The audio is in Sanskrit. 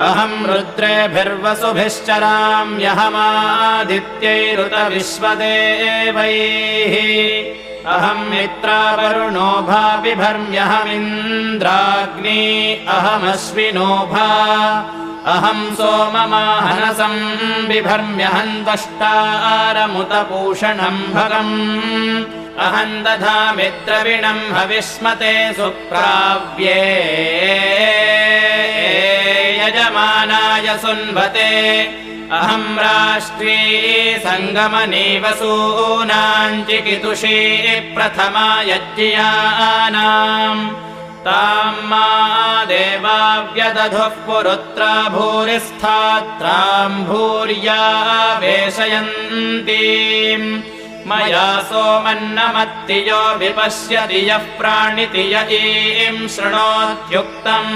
अहं रुद्रेभिर्वसुभिश्चराम्यहमादित्यैरुत विश्वदेवैः अहं मित्रावरुणो भाविभर्म्यहमिन्द्राग्नी अहमश्विनोभा अहं सोममाहनसं बिभर्म्यहं त्वष्टारमुतपूषणं भगम् अहं दधामि द्रविणं हविष्मते सुप्राव्ये यजमानाय सुन्वते अहं राष्ट्री सङ्गमनी वसूनां चिकितुषी प्रथमा यज्ञियानाम् तां मा देवा व्यदधुः पुरुत्रा भूरिस्थात्रां भूर्या वेशयन्तीम् मया सोमन्नमत्ति यो विपश्यति यः प्राणिति य ईं शृणोत्युक्तम्।